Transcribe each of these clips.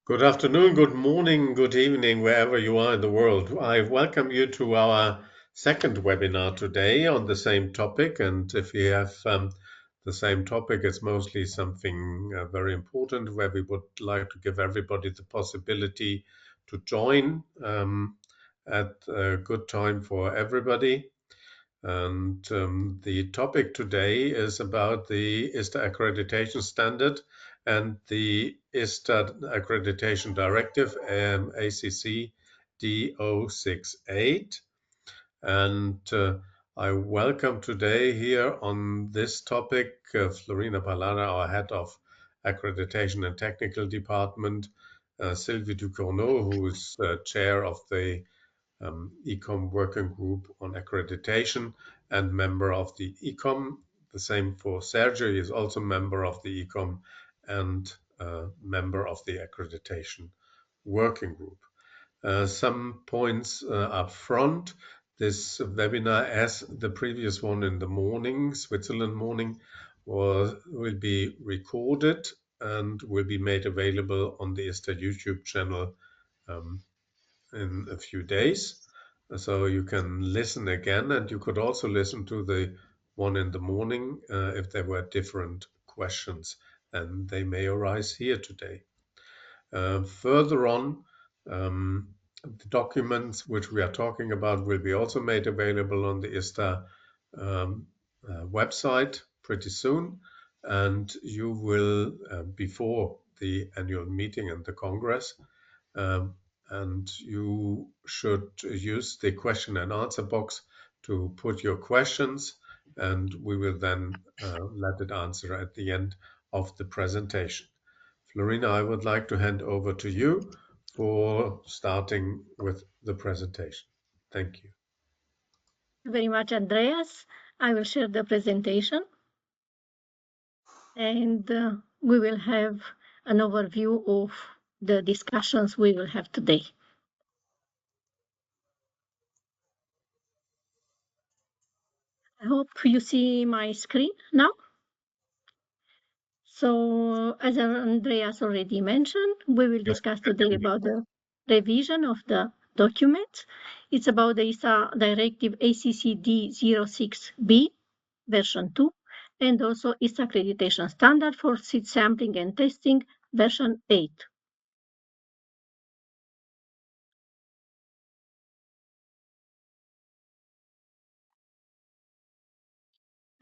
Good afternoon, good morning, good evening, wherever you are in the world. I welcome you to our second webinar today on the same topic. And if we have the same topic, it's mostly something very important where we would like to give everybody the possibility to join at a good time for everybody. And the topic today is about the ISTA Accreditation Standard and the ISTA Accreditation Directive, ACC D068. And I welcome today here on this topic Florina Pallada, our head of Accreditation and Technical Department, Sylvie Ducournau, who is chair of the ECOM working group on accreditation and member of the ECOM. The same for Sergio, he is also member of the ECOM and member of the accreditation working group. Some points up front. This webinar, as the previous one in the morning, Switzerland morning, will be recorded and will be made available on the ISTA YouTube channel in a few days. So you can listen again, and you could also listen to the one in the morning if there were different questions, and they may arise here today. Further on, the documents which we are talking about will be also made available on the ISTA website pretty soon, and you will, before the annual meeting and the Congress, and you should use the question and answer box to put your questions, and we will then let it answer at the end of the presentation. Florina, I would like to hand over to you for starting with the presentation. Thank you. Thank you very much, Andreas. I will share the presentation, and we will have an overview of the discussions we will have today. I hope you see my screen now. So, as Andreas already mentioned, we will discuss today about the revision of the document. It's about the ISTA Directive ACCD 06B version 2, and also ISTA Accreditation Standard for seed sampling and testing version 8.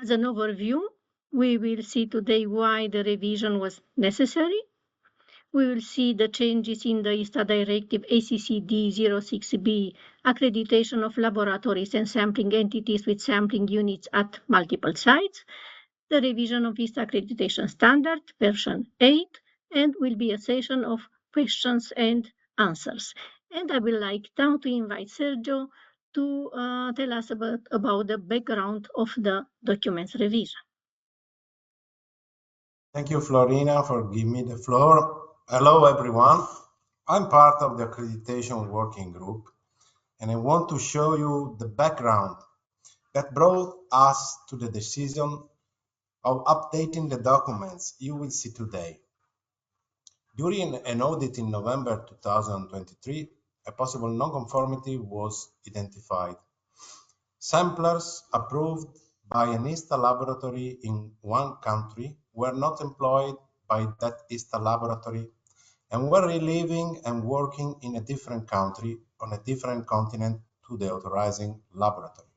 As an overview, we will see today why the revision was necessary. We will see the changes in the ISTA Directive ACCD 06B, accreditation of laboratories and sampling entities with sampling units at multiple sites, the revision of ISTA Accreditation Standard, version 8, and will be a session of questions and answers. And I would like now to invite Sergio to tell us about the background of the document's revision. Thank you, Florina, for giving me the floor. Hello, everyone. I'm part of the accreditation working group, and I want to show you the background that brought us to the decision of updating the documents you will see today. During an audit in November 2023, a possible non-conformity was identified. Samplers approved by an ISTA laboratory in one country were not employed by that ISTA laboratory and were living and working in a different country on a different continent to the authorizing laboratory.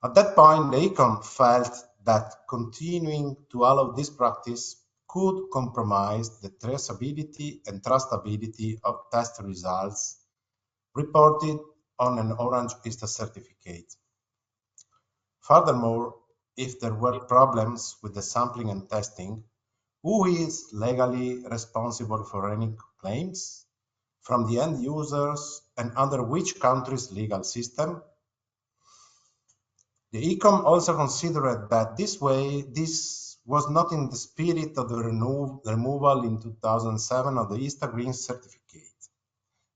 At that point, the ICOM felt that continuing to allow this practice could compromise the traceability and trustability of test results reported on an Orange ISTA certificate. Furthermore, if there were problems with the sampling and testing, who is legally responsible for any claims? From the end users and under which country's legal system? The ICOM also considered that this was not in the spirit of the removal in 2007 of the ISTA Green certificate.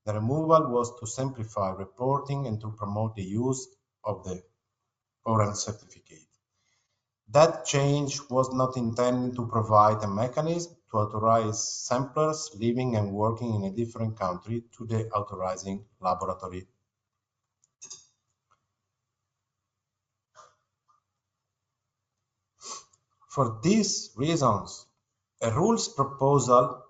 The removal was to simplify reporting and to promote the use of the Orange certificate. That change was not intended to provide a mechanism to authorize samplers living and working in a different country to the authorizing laboratory. For these reasons, a rules proposal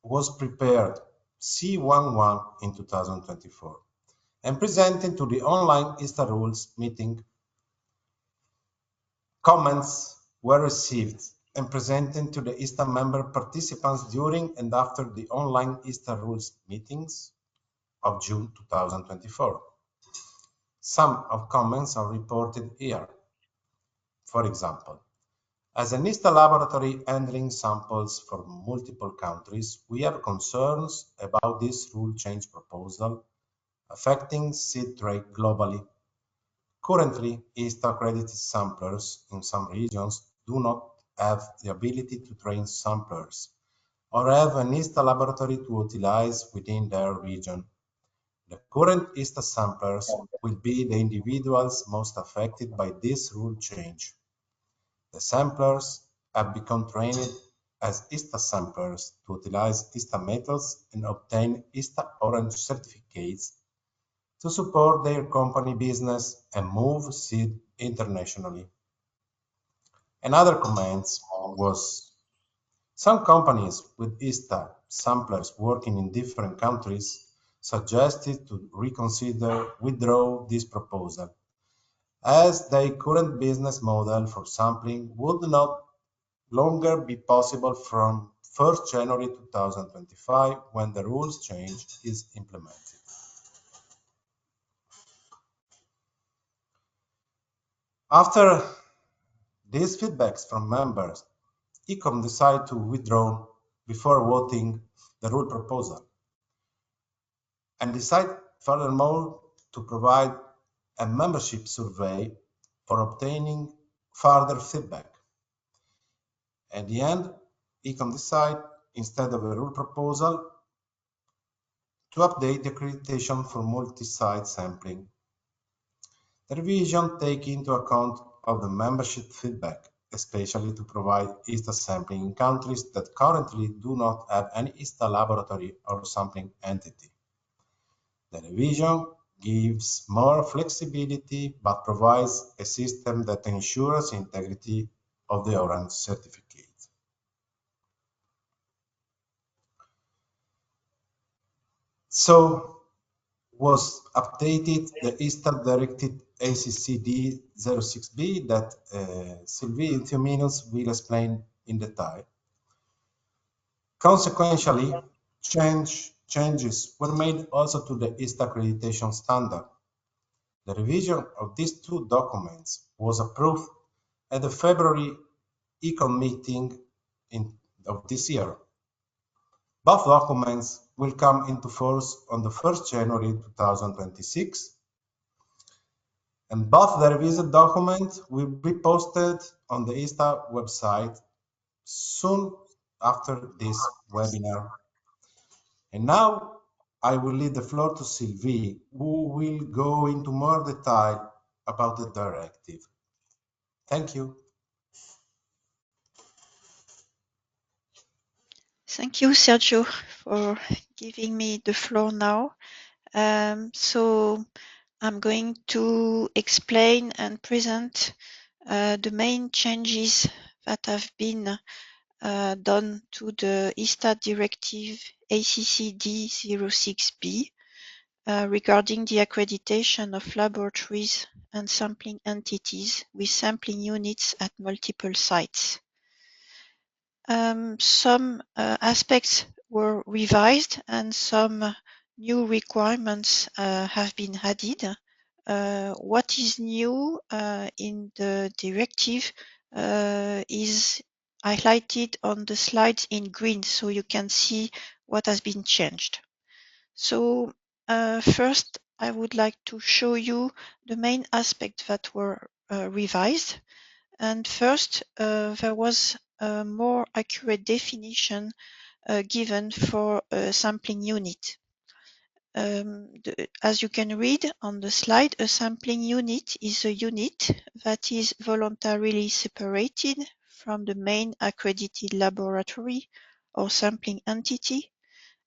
was prepared C11 in 2024 and presented to the online ISTA rules meeting. Comments were received and presented to the ISTA member participants during and after the online ISTA rules meetings of June 2024. Some of comments are reported here. For example, as an ISTA laboratory handling samples for multiple countries, we have concerns about this rule change proposal affecting seed trade globally. Currently, ISTA accredited samplers in some regions do not have the ability to train samplers or have an ISTA laboratory to utilize within their region. The current ISTA samplers will be the individuals most affected by this rule change. The samplers have become trained as ISTA samplers to utilize ISTA methods and obtain ISTA Orange certificates to support their company business and move seed internationally. Another comment was some companies with ISTA samplers working in different countries suggested to withdraw this proposal, as their current business model for sampling would not longer be possible from 1st January 2025 when the rules change is implemented. After these feedbacks from members, ICOM decided to withdraw before voting the rule proposal and decide furthermore to provide a membership survey for obtaining further feedback. At the end, ICOM decided, instead of a rule proposal, to update the accreditation for multi-site sampling. The revision takes into account of the membership feedback, especially to provide ISTA sampling in countries that currently do not have any ISTA laboratory or sampling entity. The revision gives more flexibility but provides a system that ensures integrity of the Orange certificate. So was updated the ISTA Directive ACCD 06B that Sylvie in a few minutes will explain in detail. Consequentially, changes were made also to the ISTA Accreditation Standard. The revision of these two documents was approved at the February ECON meeting of this year. Both documents will come into force on the 1st January 2026, and both the revised documents will be posted on the ISTA website soon after this webinar. And now I will leave the floor to Sylvie, who will go into more detail about the directive. Thank you. Thank you, Sergio, for giving me the floor now. So I'm going to explain and present the main changes that have been done to the ISTA Directive ACCD 06B regarding the accreditation of laboratories and sampling entities with sampling units at multiple sites. Some aspects were revised and some new requirements have been added. What is new in the directive is highlighted on the slides in green, so you can see what has been changed. So first, I would like to show you the main aspects that were revised. And first, there was a more accurate definition given for a sampling unit. As you can read on the slide, a sampling unit is a unit that is voluntarily separated from the main accredited laboratory or sampling entity,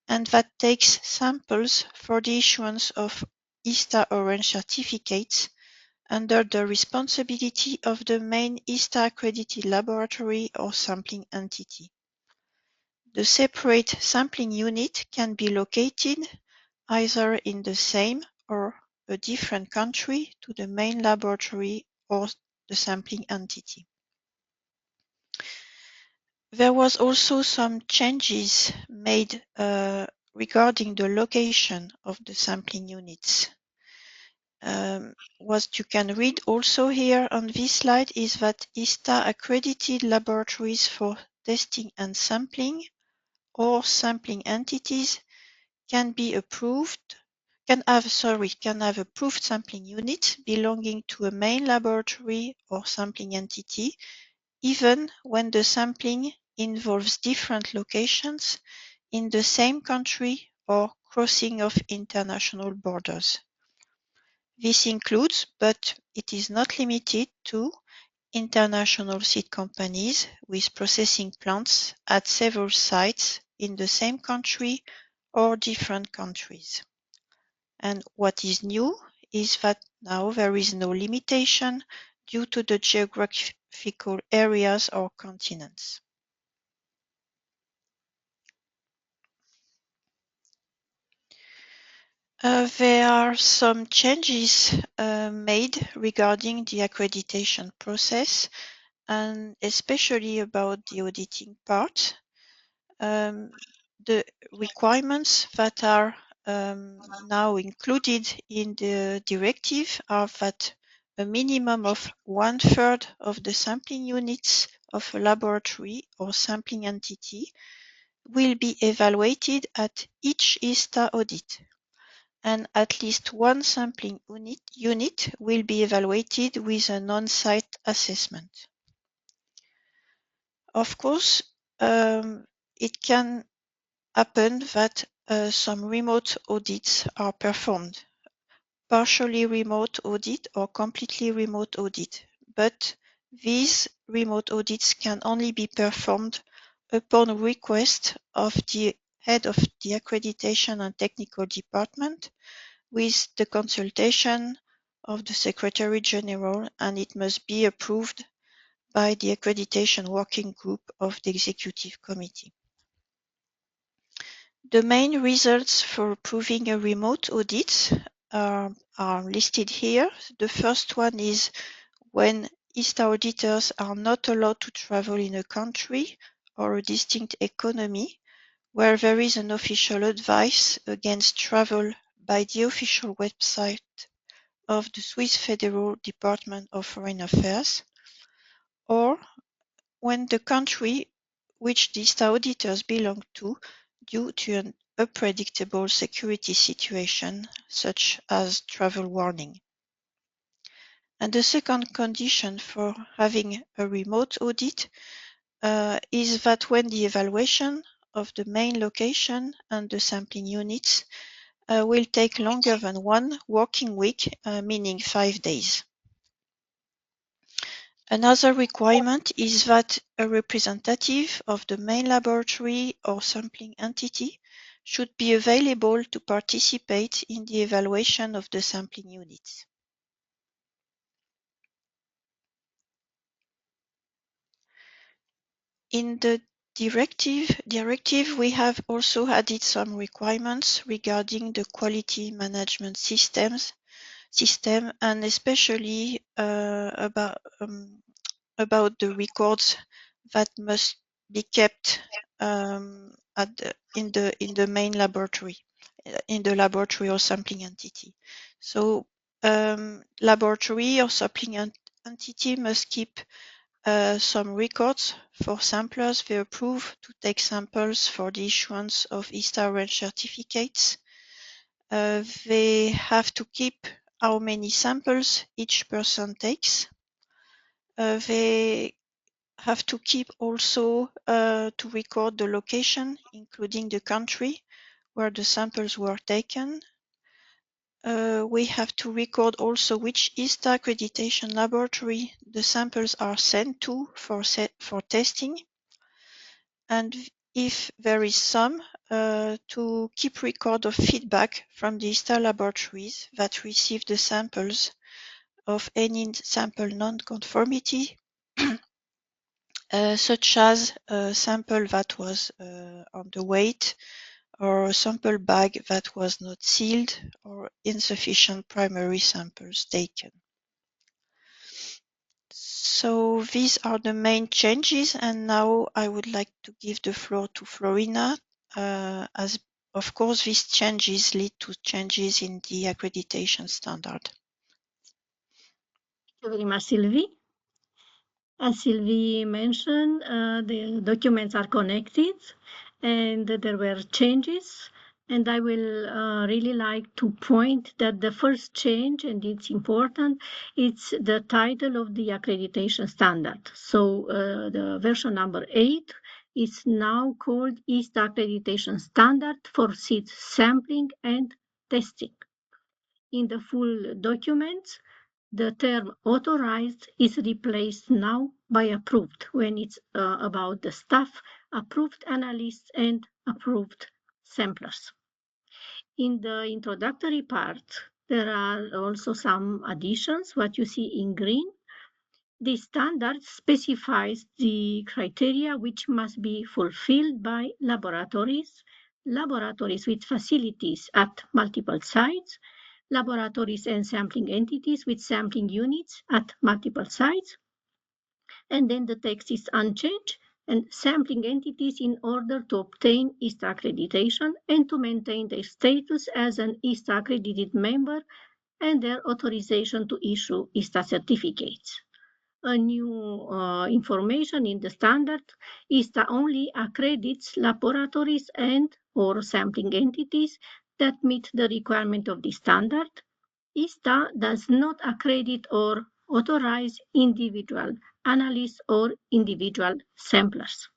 and that takes samples for the issuance of ISTA Orange certificates under the responsibility of the main ISTA accredited laboratory or sampling entity. The separate sampling unit can be located either in the same or a different country to the main laboratory or the sampling entity. There was also some changes made regarding the location of the sampling units. What you can read also here on this slide is that ISTA accredited laboratories for testing and sampling or sampling entities can have approved sampling units belonging to a main laboratory or sampling entity, even when the sampling involves different locations in the same country or crossing of international borders. This includes, but it is not limited to, international seed companies with processing plants at several sites in the same country or different countries. And what is new is that now there is no limitation due to the geographical areas or continents. There are some changes made regarding the accreditation process, and especially about the auditing part. The requirements that are now included in the directive are that a minimum of 1/3 of the sampling units of a laboratory or sampling entity will be evaluated at each ISTA audit, and at least one sampling unit will be evaluated with an on-site assessment. Of course, it can happen that some remote audits are performed, partially remote audit or completely remote audit, but these remote audits can only be performed upon request of the head of the accreditation and technical department with the consultation of the Secretary General, and it must be approved by the accreditation working group of the Executive Committee. The main results for approving a remote audit are listed here. The first one is when ISTA auditors are not allowed to travel in a country or a distinct economy where there is an official advice against travel by the official website of the Swiss Federal Department of Foreign Affairs, or when the country which the ISTA auditors belong to, due to an unpredictable security situation, such as travel warning. And the second condition for having a remote audit is that when the evaluation of the main location and the sampling units will take longer than 1 working week, meaning 5 days. Another requirement is that a representative of the main laboratory or sampling entity should be available to participate in the evaluation of the sampling units. In the directive, we have also added some requirements regarding the quality management system, and especially about the records that must be kept in the main laboratory, in the laboratory or sampling entity. So laboratory or sampling entity must keep some records for samplers they approve to take samples for the issuance of ISTA Orange certificates. They have to keep how many samples each person takes. They have to keep also to record the location, including the country where the samples were taken, we have to record also which ISTA accreditation laboratory the samples are sent to for testing, and if there is some, to keep record of feedback from the ISTA laboratories that receive the samples of any sample non-conformity, such as a sample that was underweight, or a sample bag that was not sealed, or insufficient primary samples taken. So these are the main changes, and now I would like to give the floor to Florina, as of course these changes lead to changes in the accreditation standard. Thank you very much, Sylvie. As Sylvie mentioned, the documents are connected and there were changes. And I will really like to point that the first change, and it's important, it's the title of the accreditation standard. So the version number 8 is now called ISTA Accreditation Standard for seed sampling and testing. In the full document, the term authorized is replaced now by approved when it's about the staff, approved analysts, and approved samplers. In the introductory part, there are also some additions, what you see in green. The standard specifies the criteria which must be fulfilled by laboratories with facilities at multiple sites, laboratories and sampling entities with sampling units at multiple sites. And then the text is unchanged, and sampling entities in order to obtain ISTA accreditation and to maintain their status as an ISTA accredited member and their authorization to issue ISTA certificates. A new information in the standard, ISTA only accredits laboratories and or sampling entities that meet the requirement of the standard. ISTA does not accredit or authorize individual analysts or individual samplers.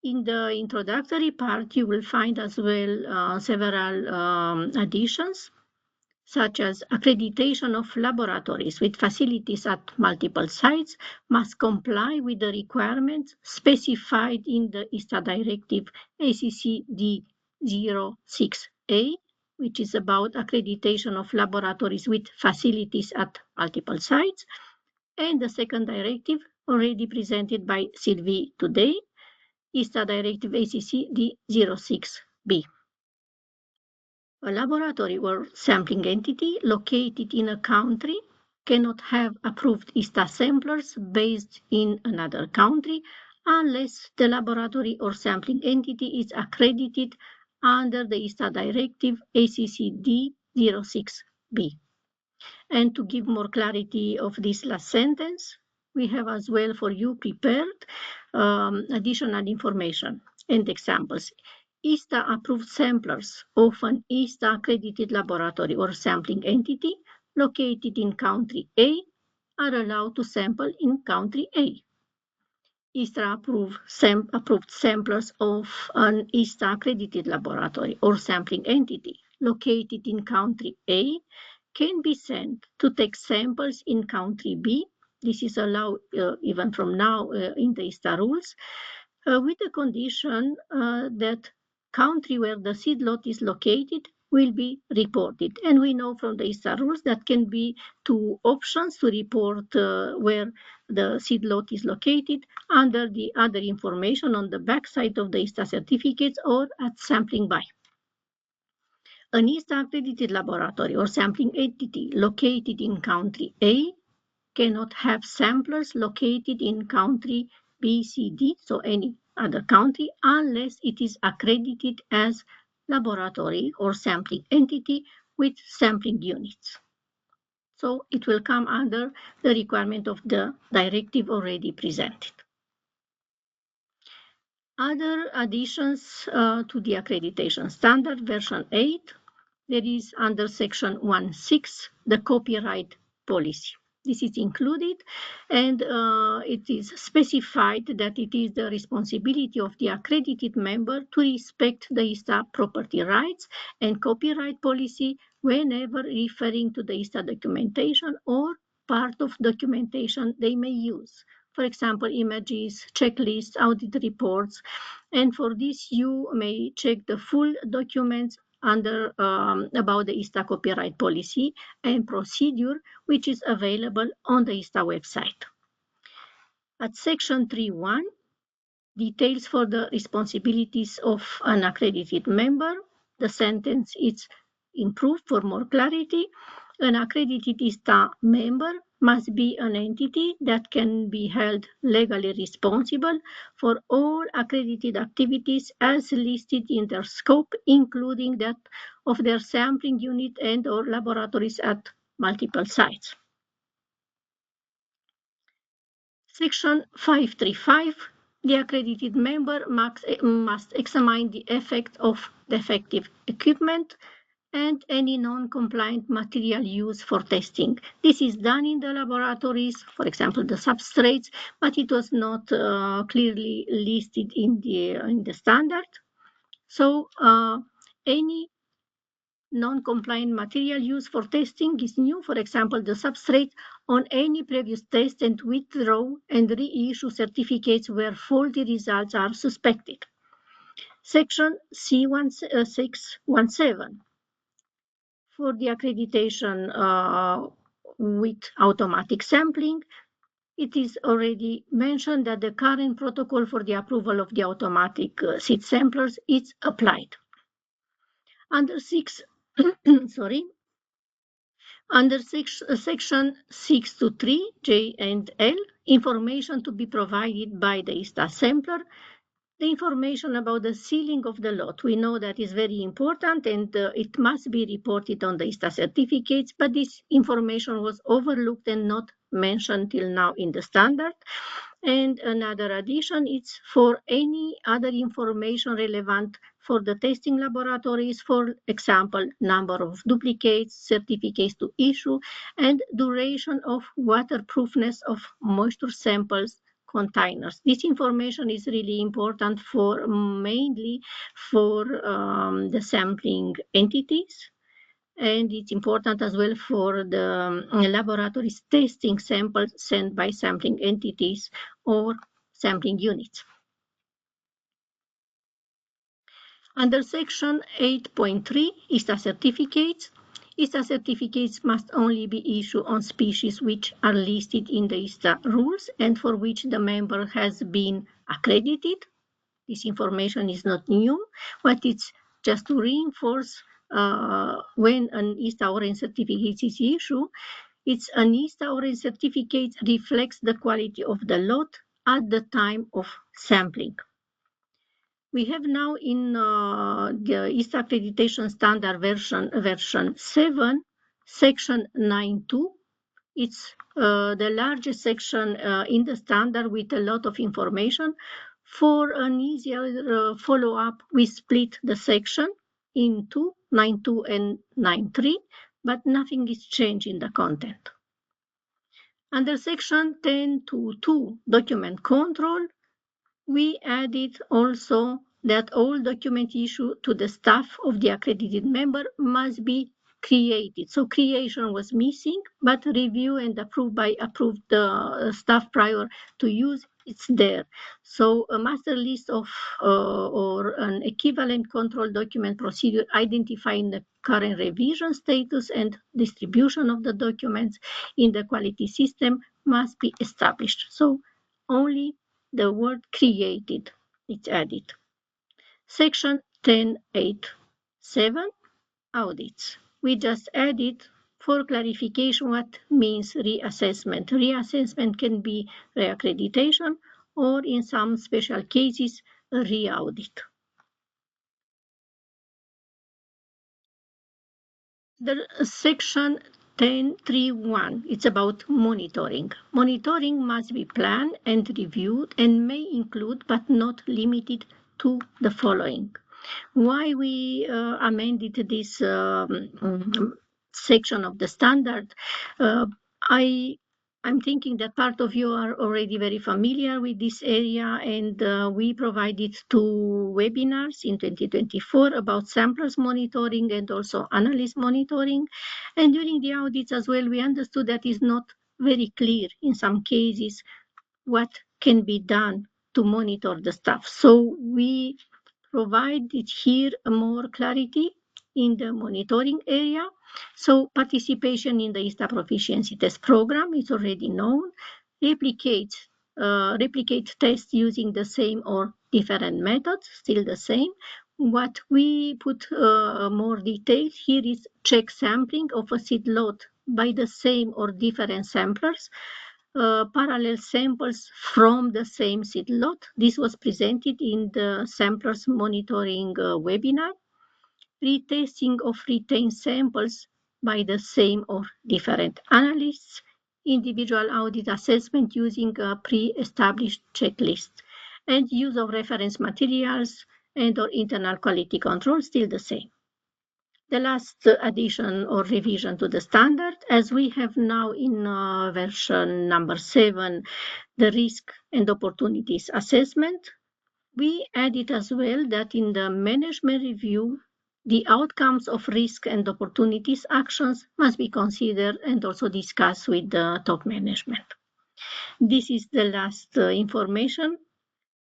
In the introductory part, you will find as well several additions, such as accreditation of laboratories with facilities at multiple sites must comply with the requirements specified in the ISTA Directive ACC D06A, which is about accreditation of laboratories with facilities at multiple sites, and the second directive already presented by Sylvie today, ISTA Directive ACC D06B. A laboratory or sampling entity located in a country cannot have approved ISTA samplers based in another country unless the laboratory or sampling entity is accredited under the ISTA Directive ACC D06B. And to give more clarity of this last sentence, we have as well for you prepared additional information and examples. ISTA approved samplers of an ISTA accredited laboratory or sampling entity located in country A are allowed to sample in country A. ISTA approved samplers of an ISTA accredited laboratory or sampling entity located in country A can be sent to take samples in country B. This is allowed even from now in the ISTA rules, with the condition that country where the seed lot is located will be reported. And we know from the ISTA rules that can be two options to report where the seed lot is located under the other information on the back side of the ISTA certificates or at sampling by. An ISTA accredited laboratory or sampling entity located in country A cannot have samplers located in country B, C, D, so any other country, unless it is accredited as laboratory or sampling entity with sampling units. So it will come under the requirement of the directive already presented. Other additions to the accreditation standard, version 8, there is under section 1.6, the copyright policy. This is included, and it is specified that it is the responsibility of the accredited member to respect the ISTA property rights and copyright policy whenever referring to the ISTA documentation or part of documentation they may use. For example, images, checklists, audit reports, and for this you may check the full documents under about the ISTA copyright policy and procedure, which is available on the ISTA website. At section 3.1, details for the responsibilities of an accredited member. The sentence is improved for more clarity. An accredited ISTA member must be an entity that can be held legally responsible for all accredited activities as listed in their scope, including that of their sampling unit and/or laboratories at multiple sites. Section 535, the accredited member must examine the effect of defective equipment and any non-compliant material used for testing. This is done in the laboratories, for example, the substrates, but it was not clearly listed in the standard. So any non-compliant material used for testing is new, for example, the substrate on any previous test, and withdraw and reissue certificates where faulty results are suspected. Section C1617. For the accreditation with automatic sampling, it is already mentioned that the current protocol for the approval of the automatic seed samplers is applied. Under Under section 623, J and L, information to be provided by the ISTA sampler. The information about the sealing of the lot, we know that is very important, and it must be reported on the ISTA certificates, but this information was overlooked and not mentioned till now in the standard. And another addition is for any other information relevant for the testing laboratories, for example, number of duplicates, certificates to issue, and duration of waterproofness of moisture samples containers. This information is really important mainly for the sampling entities, and it's important as well for the laboratories testing samples sent by sampling entities or sampling units. Under section 8.3, ISTA certificates. ISTA certificates must only be issued on species which are listed in the ISTA rules and for which the member has been accredited. This information is not new, but it's just to reinforce when an ISTA orange certificate is issued. It's an ISTA orange certificate reflects the quality of the lot at the time of sampling. We have now in the ISTA Accreditation Standard version 7, section 9.2. It's the largest section in the standard with a lot of information. For an easier follow-up, we split the section into 9.2 and 9.3, but nothing is changed in the content. Under section 10.2, document control, we added also that all document issued to the staff of the accredited member must be created. So creation was missing, but review and approved staff prior to use, it's there. So a master list of or an equivalent control document procedure identifying the current revision status and distribution of the documents in the quality system must be established. So only the word created is added. Section 10.8.7, audits. We just added for clarification what means reassessment. Reassessment can be reaccreditation or in some special cases, a re-audit. The section 10.3.1, it's about monitoring. Monitoring must be planned and reviewed and may include, but not limited to, the following. Why we amended this section of the standard? I I'm thinking that part of you are already very familiar with this area, and we provided 2 webinars in 2024 about samplers monitoring and also analyst monitoring. And during the audits as well, we understood that it's not very clear in some cases what can be done to monitor the stuff. So we provided here more clarity in the monitoring area. So participation in the ISTA proficiency test program is already known. Replicate tests using the same or different methods, still the same. What we put more details here is check sampling of a seed lot by the same or different samplers. Parallel samples from the same seed lot. This was presented in the samplers monitoring webinar. Retesting of retained samples by the same or different analysts. Individual audit assessment using a pre-established checklist. And use of reference materials and or internal quality control, still the same. The last addition or revision to the standard, as we have now in version number 7, the risk and opportunities assessment, we added as well that in the management review, the outcomes of risk and opportunities actions must be considered and also discussed with the top management. This is the last information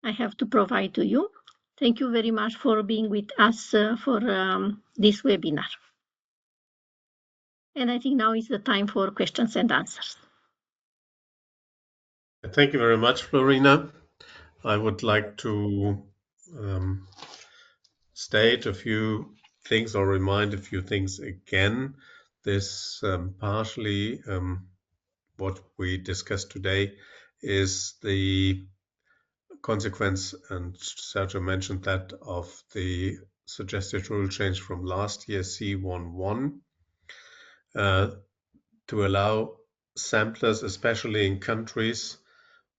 I have to provide to you. Thank you very much for being with us for this webinar. And I think now is the time for questions and answers. Thank you very much, Florina. I would like to state a few things or remind a few things again. This partially what we discussed today is the consequence, and Sergio mentioned that, of the suggested rule change from last year, C11, to allow samplers, especially in countries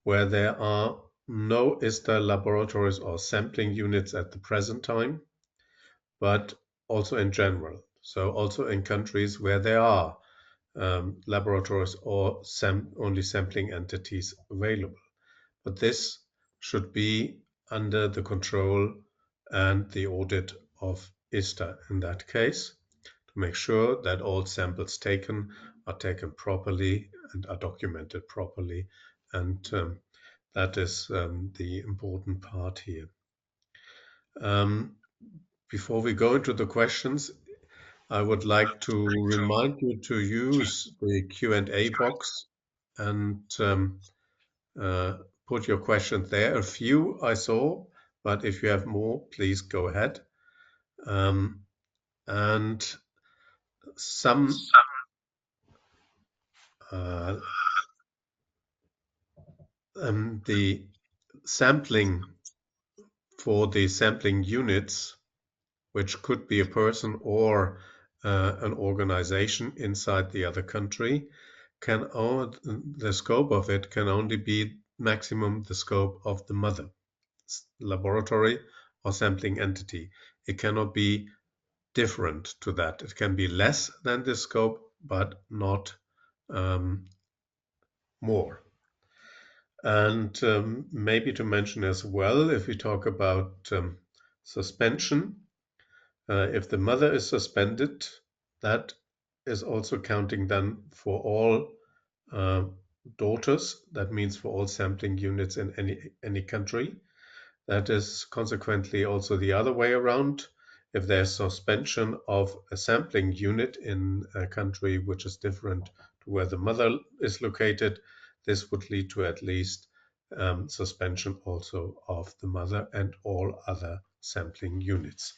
where there are no ISTA laboratories or sampling units at the present time, but also in general. So also in countries where there are laboratories or only sampling entities available. But this should be under the control and the audit of ISTA in that case, to make sure that all samples taken are taken properly and are documented properly. And that is the important part here. Before we go into the questions, I would like to remind you to use the Q&A box and put your questions there. A few I saw, but if you have more, please go ahead. And some the sampling for the sampling units, which could be a person or an organization inside the other country, the scope of it can only be maximum the scope of the mother laboratory or sampling entity. It cannot be different to that. It can be less than this scope, but not more. And maybe to mention as well, if we talk about suspension, if the mother is suspended, that is also counting then for all daughters. That means for all sampling units in any country. That is consequently also the other way around. If there's suspension of a sampling unit in a country which is different to where the mother is located, this would lead to at least suspension also of the mother and all other sampling units.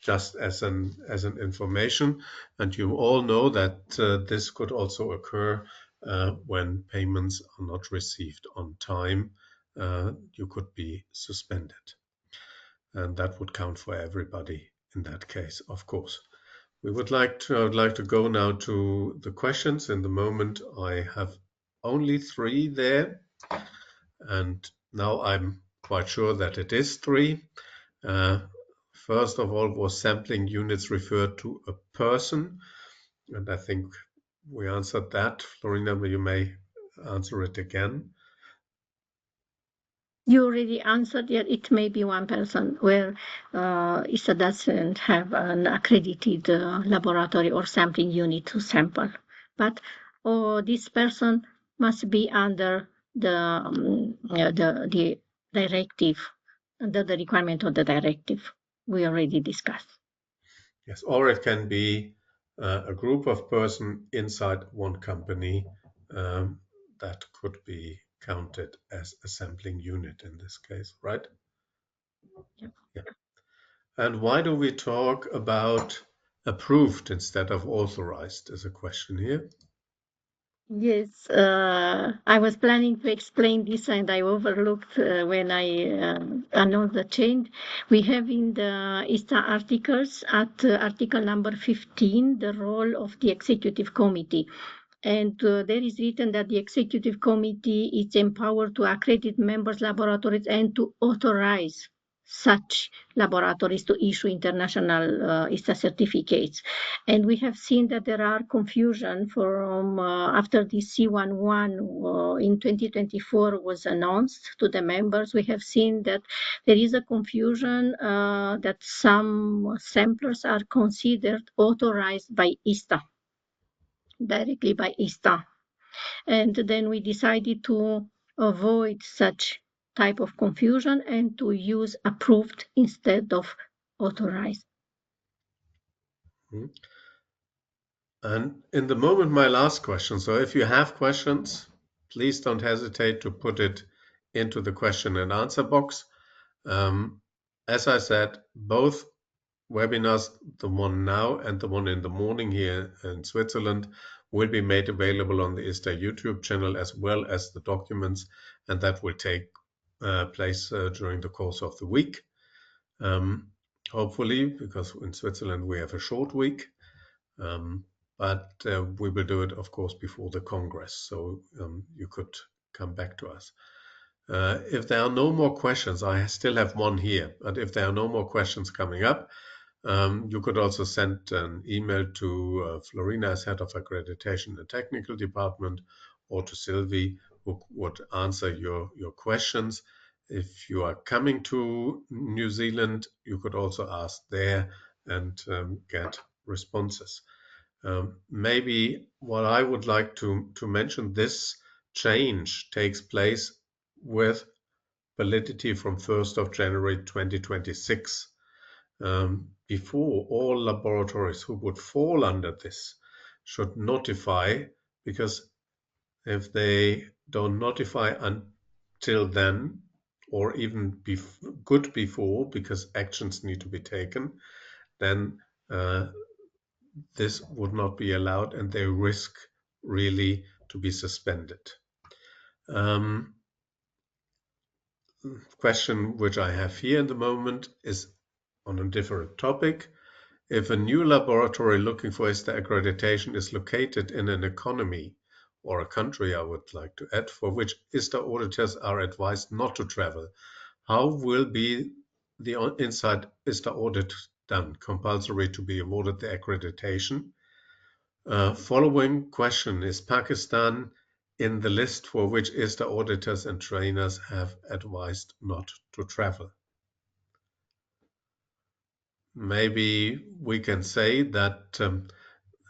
Just as an information, and you all know that this could also occur when payments are not received on time. You could be suspended, and that would count for everybody in that case, of course. I would like to go now to the questions. In the moment, I have only 3 there, and now I'm quite sure that it is 3. First of all, was sampling units referred to a person? And I think we answered that. Florina, you may answer it again. You already answered, yet it may be one person where ISTA doesn't have an accredited laboratory or sampling unit to sample. But this person must be under the directive, under the requirement of the directive we already discussed. Yes, or it can be a group of persons inside one company that could be counted as a sampling unit in this case, right? Yeah. Yeah. And why do we talk about approved instead of authorized is a question here. Yes, I was planning to explain this and I overlooked when I announced the change. We have in the ISTA articles at article number 15 the role of the executive committee. And there is written that the executive committee is empowered to accredit members' laboratories and to authorize such laboratories to issue international ISTA certificates. And we have seen that there are confusion from after the C11 in 2024 was announced to the members. We have seen that there is a confusion that some samplers are considered authorized by ISTA, directly by ISTA. And then we decided to avoid such type of confusion and to use approved instead of authorized. And in the moment, my last question. So if you have questions, please don't hesitate to put it into the question and answer box. As I said, both webinars, the one now and the one in the morning here in Switzerland, will be made available on the ISTA YouTube channel as well as the documents, and that will take place during the course of the week. Hopefully, because in Switzerland we have a short week, but we will do it, of course, before the Congress, so you could come back to us. If there are no more questions, I still have one here, but if there are no more questions coming up, you could also send an email to Florina as head of accreditation and technical department, or to Sylvie, who would answer your questions. If you are coming to New Zealand, you could also ask there and get responses. Maybe what I would like to mention, this change takes place with validity from 1st of January 2026. Before, all laboratories who would fall under this should notify, because if they don't notify until then, or even good before, because actions need to be taken, then this would not be allowed and they risk really to be suspended. Question which I have here in the moment is on a different topic. If a new laboratory looking for ISTA accreditation is located in an economy or a country, I would like to add, for which ISTA auditors are advised not to travel, how will be the inside ISTA audit done? Compulsory to be awarded the accreditation? Following question, is Pakistan in the list for which ISTA auditors and trainers have advised not to travel? Maybe we can say that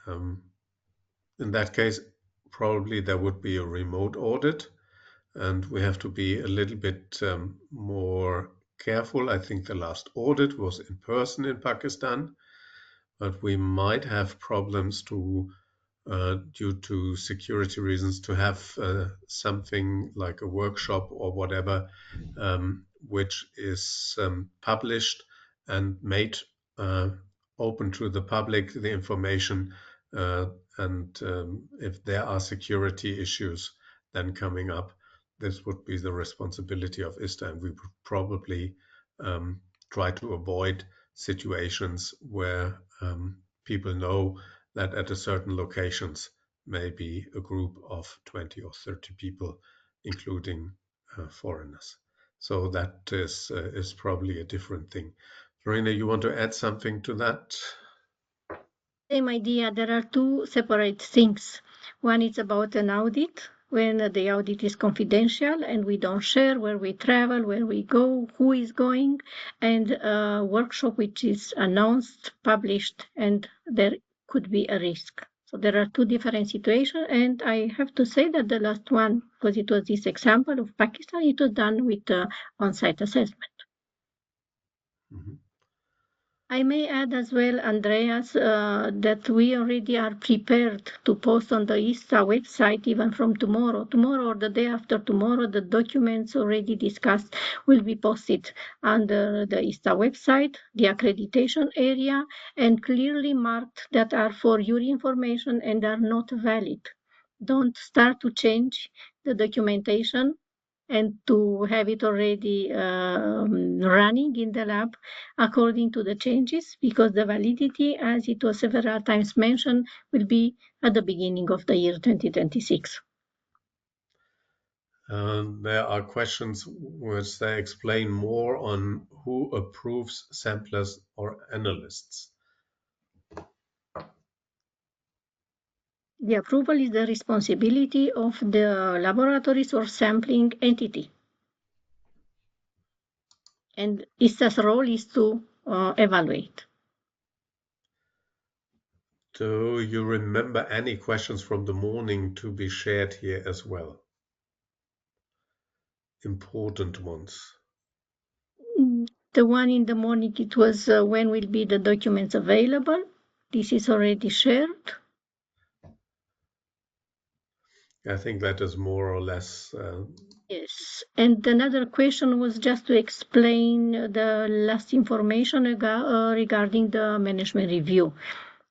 in that case, probably there would be a remote audit, and we have to be a little bit more careful. I think the last audit was in person in Pakistan, but we might have problems to due to security reasons, to have something like a workshop or whatever, which is published and made open to the public, the information, and if there are security issues then coming up, this would be the responsibility of ISTA, and we would probably try to avoid situations where people know that at a certain locations maybe a group of 20 or 30 people, including foreigners. So that is probably a different thing. Florina, you want to add something to that? Same idea. There are two separate things. One is about an audit, when the audit is confidential and we don't share where we travel, where we go, who is going, and a workshop which is announced, published, and there could be a risk. So there are two different situations, and I have to say that the last one, because it was this example of Pakistan, it was done with on-site assessment. Mm-hmm. I may add as well, Andreas, that we already are prepared to post on the ISTA website even from tomorrow. Tomorrow or the day after tomorrow, the documents already discussed will be posted under the ISTA website, the accreditation area, and clearly marked that are for your information and are not valid. Don't start to change the documentation and to have it already running in the lab according to the changes, because the validity, as it was several times mentioned, will be at the beginning of the year 2026. There are questions which they explain more on who approves samplers or analysts. The approval is the responsibility of the laboratories or sampling entity. And ISTA's role is to evaluate. Do you remember any questions from the morning to be shared here as well? Important ones. The one in the morning, it was when will be the documents available. This is already shared. I think that is more or less. Yes, and another question was just to explain the last information regarding the management review,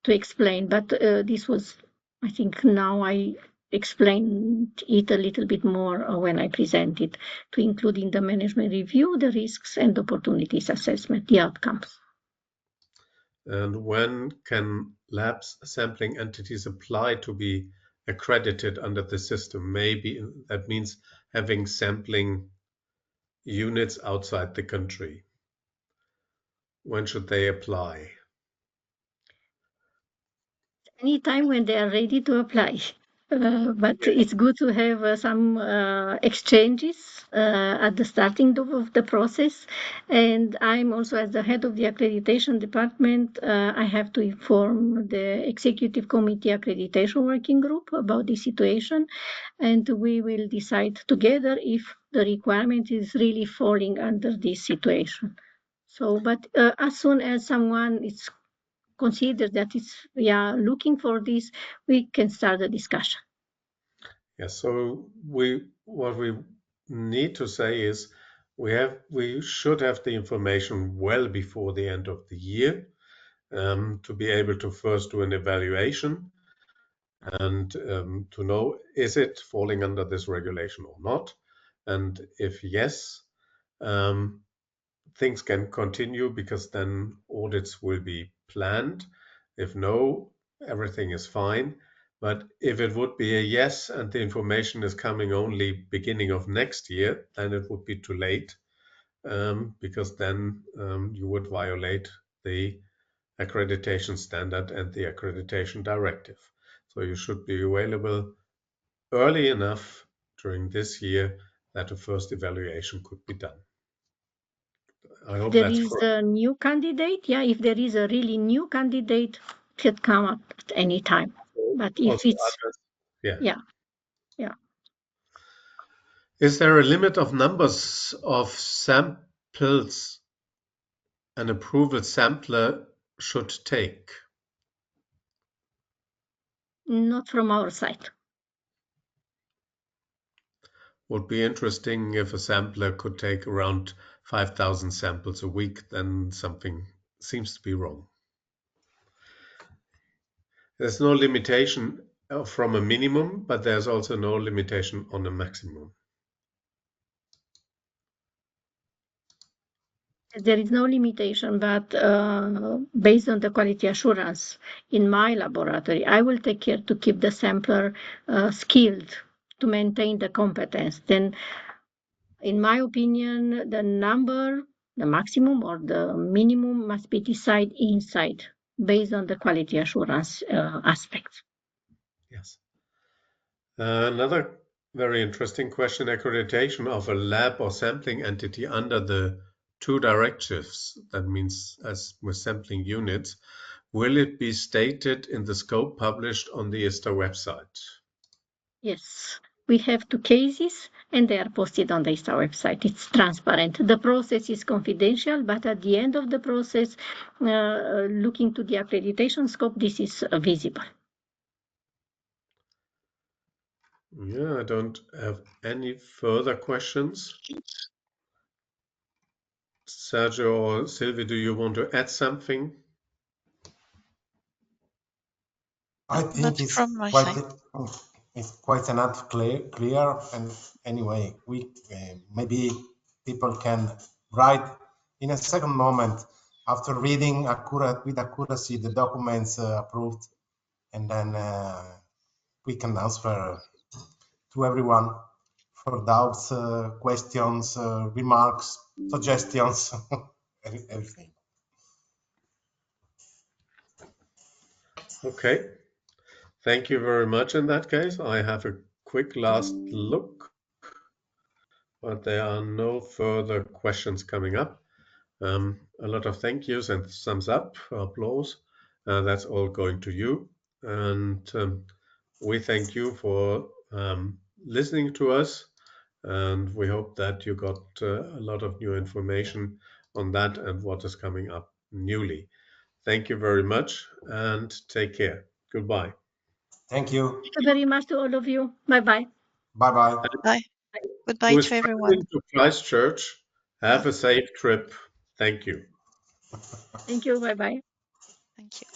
to explain, but this was, I think now I explained it a little bit more when I presented, to include in the management review the risks and opportunities assessment, the outcomes. And when can labs sampling entities apply to be accredited under the system? Maybe that means having sampling units outside the country. When should they apply? Anytime when they are ready to apply. But it's good to have some exchanges at the starting of the process. And I'm also, as the head of the accreditation department, I have to inform the executive committee accreditation working group about the situation. And we will decide together if the requirement is really falling under this situation. So, but as soon as someone is consider that we are looking for this, we can start the discussion. Yes, so what we need to say is we should have the information well before the end of the year to be able to first do an evaluation and to know, is it falling under this regulation or not? And if yes, things can continue because then audits will be planned. If no, everything is fine. But if it would be a yes and the information is coming only beginning of next year, then it would be too late because then you would violate the accreditation standard and the accreditation directive. So you should be available early enough during this year that the first evaluation could be done. I hope There that's is a new candidate. Yeah, if there is a really new candidate, it can come up at any time. But if also it's, others. yeah. Is there a limit of numbers of samples an approval sampler should take? Not from our side. Would be interesting if a sampler could take around 5,000 samples a week, then something seems to be wrong. There's no limitation from a minimum, but there's also no limitation on a maximum. There is no limitation, but based on the quality assurance in my laboratory, I will take care to keep the sampler skilled to maintain the competence. Then, in my opinion, the number, the maximum or the minimum must be decided inside based on the quality assurance aspects. Yes. Another Very interesting question. Accreditation of a lab or sampling entity under the two directives, that means as with sampling units, will it be stated in the scope published on the ISTA website? Yes, we have two cases and they are posted on the ISTA website. It's transparent. The process is confidential, but at the end of the process, looking to the accreditation scope, this is visible. Yeah, I don't have any further questions. Sergio or Sylvie, do you want to add something? I No, think not from my side. it's quite enough clear. And anyway, we maybe people can write in a second moment after reading with accuracy the documents approved, and then we can answer to everyone for doubts, questions, remarks, suggestions, everything. Okay, thank you very much in that case. I have a quick last look, but there are no further questions coming up. A lot of thank yous and thumbs up, applause. That's all going to you. And we thank you for listening to us. And we hope that you got a lot of new information on that and what is coming up newly. Thank you very much and take care. Goodbye. Thank you. Thank you very much to all of you. Bye-bye. Bye-bye. Bye. Goodbye Who is to everyone. traveling to Christchurch, have a safe trip. Thank you. Thank you. Bye-bye. Thank you.